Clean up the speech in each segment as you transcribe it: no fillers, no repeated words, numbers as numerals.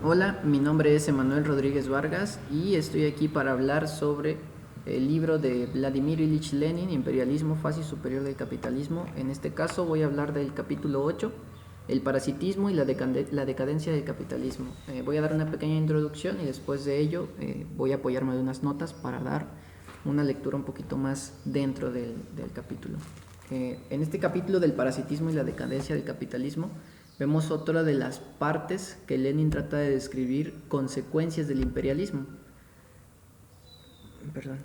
Hola, mi nombre es Emanuel Rodríguez Vargas y estoy aquí para hablar sobre el libro de Vladimir Ilich Lenin, Imperialismo, fase superior del capitalismo. En este caso voy a hablar del capítulo 8, el parasitismo y la decadencia del capitalismo. Voy a dar una pequeña introducción y después de ello voy a apoyarme de unas notas para dar una lectura un poquito más dentro del capítulo. En este capítulo del parasitismo y la decadencia del capitalismo vemos otra de las partes que Lenin trata de describir consecuencias del imperialismo. Perdón.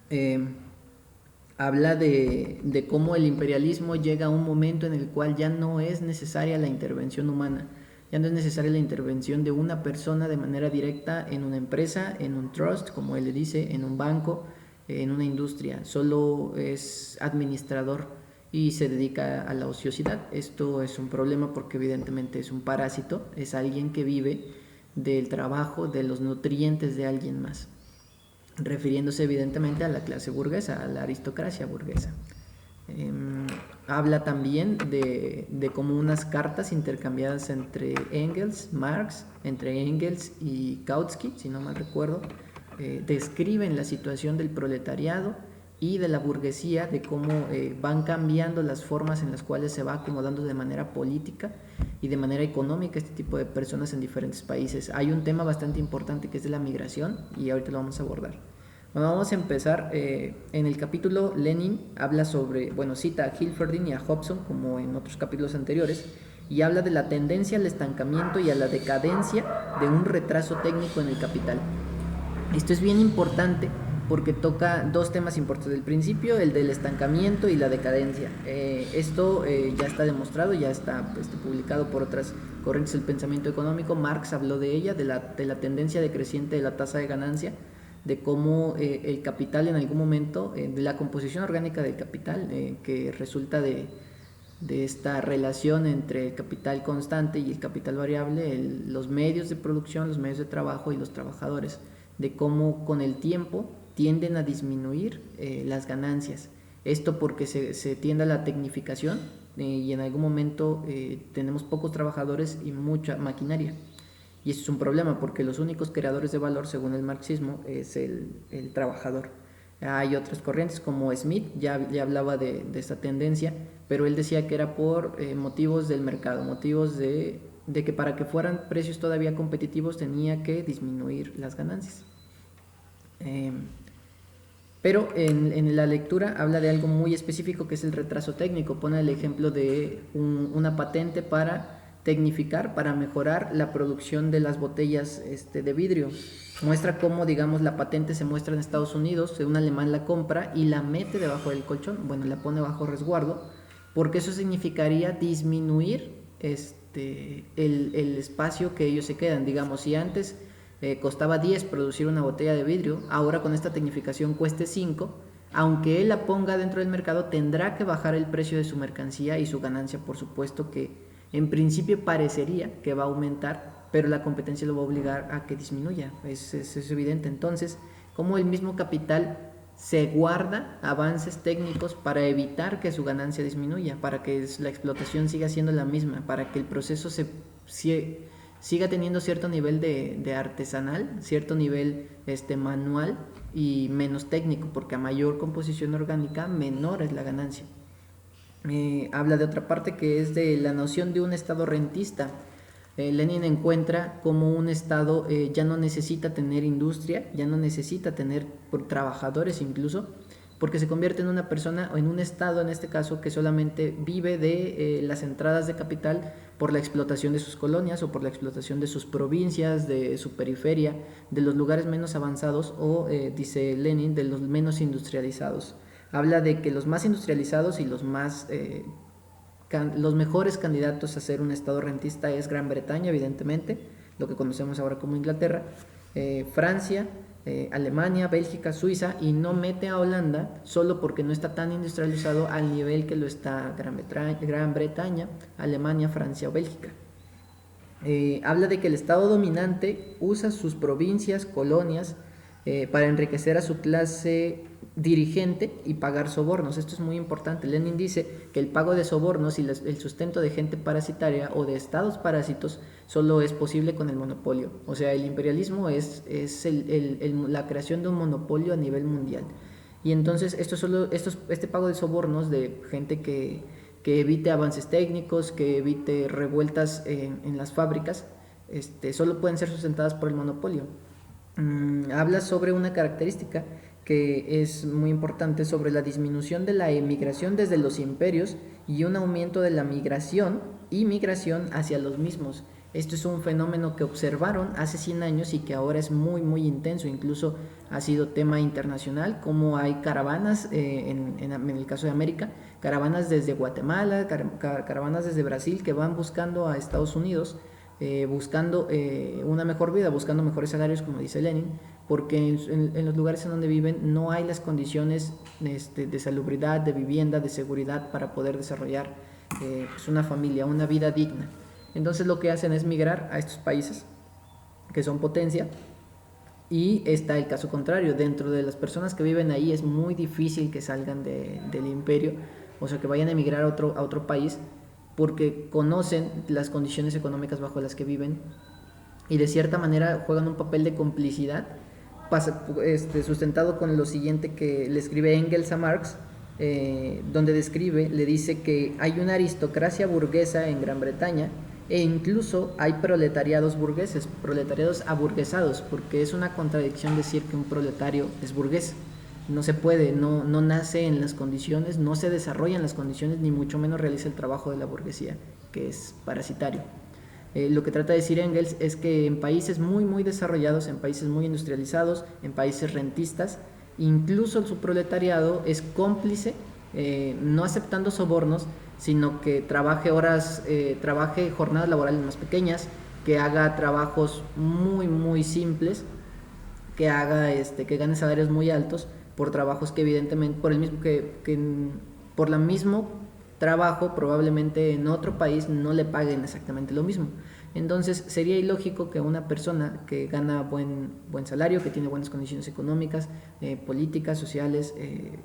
Eh, Habla de cómo el imperialismo llega a un momento en el cual ya no es necesaria la intervención humana, ya no es necesaria la intervención de una persona de manera directa en una empresa, en un trust, como él le dice, en un banco, en una industria, solo es administrador y se dedica a la ociosidad. Esto es un problema porque evidentemente es un parásito, es alguien que vive del trabajo, de los nutrientes de alguien más, refiriéndose evidentemente a la clase burguesa, a la aristocracia burguesa. Eh, Habla también de cómo unas cartas intercambiadas entre Marx, entre Engels y Kautsky, si no mal recuerdo, describen la situación del proletariado y de la burguesía, de cómo van cambiando las formas en las cuales se va acomodando de manera política y de manera económica este tipo de personas en diferentes países. Hay un tema bastante importante que es de la migración y ahorita lo vamos a abordar. Bueno, vamos a empezar. En el capítulo Lenin habla sobre, bueno, cita a Hilferdin y a Hobson como en otros capítulos anteriores y habla de la tendencia al estancamiento y a la decadencia de un retraso técnico en el capital. Esto es bien importante porque toca dos temas importantes. El principio, el del estancamiento y la decadencia. Esto ya está demostrado, ya está publicado por otras corrientes del pensamiento económico. Marx habló de ella, de la tendencia decreciente de la tasa de ganancia, de cómo el capital en algún momento, de la composición orgánica del capital, que resulta de esta relación entre el capital constante y el capital variable, los medios de producción, los medios de trabajo y los trabajadores, de cómo con el tiempo tienden a disminuir las ganancias. Esto porque se tiende a la tecnificación y en algún momento tenemos pocos trabajadores y mucha maquinaria. Y eso es un problema porque los únicos creadores de valor, según el marxismo, es el trabajador. Hay otras corrientes como Smith, ya hablaba de esta tendencia, pero él decía que era por motivos del mercado, motivos de que para que fueran precios todavía competitivos tenía que disminuir las ganancias. Eh, pero en la lectura habla de algo muy específico que es el retraso técnico. Pone el ejemplo de una patente para tecnificar, para mejorar la producción de las botellas de vidrio. Muestra cómo, digamos, la patente se muestra en Estados Unidos, un alemán la compra y la mete debajo del colchón, bueno, la pone bajo resguardo, porque eso significaría disminuir el espacio que ellos se quedan. Digamos, si antes costaba 10 producir una botella de vidrio, ahora con esta tecnificación cueste 5, aunque él la ponga dentro del mercado, tendrá que bajar el precio de su mercancía y su ganancia, por supuesto que en principio parecería que va a aumentar, pero la competencia lo va a obligar a que disminuya, es evidente. Entonces, como el mismo capital se guarda avances técnicos para evitar que su ganancia disminuya, para que la explotación siga siendo la misma, para que el proceso siga teniendo cierto nivel de artesanal, cierto nivel manual y menos técnico, porque a mayor composición orgánica menor es la ganancia. Habla de otra parte que es de la noción de un estado rentista. Lenin encuentra como un estado ya no necesita tener industria, ya no necesita tener trabajadores incluso, porque se convierte en una persona o en un estado en este caso que solamente vive de las entradas de capital por la explotación de sus colonias o por la explotación de sus provincias, de su periferia, de los lugares menos avanzados o, dice Lenin, de los menos industrializados. Habla de que los más industrializados y los mejores candidatos a ser un estado rentista es Gran Bretaña, evidentemente, lo que conocemos ahora como Inglaterra, Francia, Alemania, Bélgica, Suiza, y no mete a Holanda solo porque no está tan industrializado al nivel que lo está Gran Bretaña, Alemania, Francia o Bélgica. Habla de que el estado dominante usa sus provincias, colonias, para enriquecer a su clase dirigente y pagar sobornos. Esto es muy importante. Lenin dice que el pago de sobornos y el sustento de gente parasitaria o de estados parásitos solo es posible con el monopolio. O sea, el imperialismo es la creación de un monopolio a nivel mundial. Y entonces este pago de sobornos de gente que evite avances técnicos, que evite revueltas en las fábricas, solo pueden ser sustentadas por el monopolio. Habla sobre una característica que es muy importante, sobre la disminución de la emigración desde los imperios y un aumento de la migración y migración hacia los mismos. Esto es un fenómeno que observaron hace 100 años y que ahora es muy muy intenso, incluso ha sido tema internacional, como hay caravanas en el caso de América, caravanas desde Guatemala, caravanas desde Brasil que van buscando a Estados Unidos, buscando una mejor vida, buscando mejores salarios, como dice Lenin, porque en los lugares en donde viven no hay las condiciones de salubridad, de vivienda, de seguridad para poder desarrollar pues una familia, una vida digna. Entonces lo que hacen es migrar a estos países que son potencia, y está el caso contrario. Dentro de las personas que viven ahí es muy difícil que salgan del imperio, o sea, que vayan a emigrar a otro país, porque conocen las condiciones económicas bajo las que viven y de cierta manera juegan un papel de complicidad, sustentado con lo siguiente que le escribe Engels a Marx, donde le dice que hay una aristocracia burguesa en Gran Bretaña e incluso hay proletariados burgueses, proletariados aburguesados, porque es una contradicción decir que un proletario es burgués. No se puede, no nace en las condiciones, no se desarrolla en las condiciones, ni mucho menos realiza el trabajo de la burguesía, que es parasitario. Lo que trata de decir Engels es que en países muy muy desarrollados, en países muy industrializados, en países rentistas, incluso su proletariado es cómplice, no aceptando sobornos, sino que trabaje jornadas laborales más pequeñas, que haga trabajos muy muy simples, que gane salarios muy altos por trabajos que evidentemente por el mismo trabajo probablemente en otro país no le paguen exactamente lo mismo. Entonces sería ilógico que una persona que gana buen salario, que tiene buenas condiciones económicas, políticas, sociales,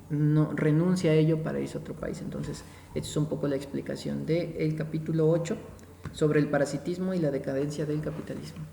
no renuncie a ello para irse a otro país. Entonces esta es un poco la explicación del capítulo 8 sobre el parasitismo y la decadencia del capitalismo.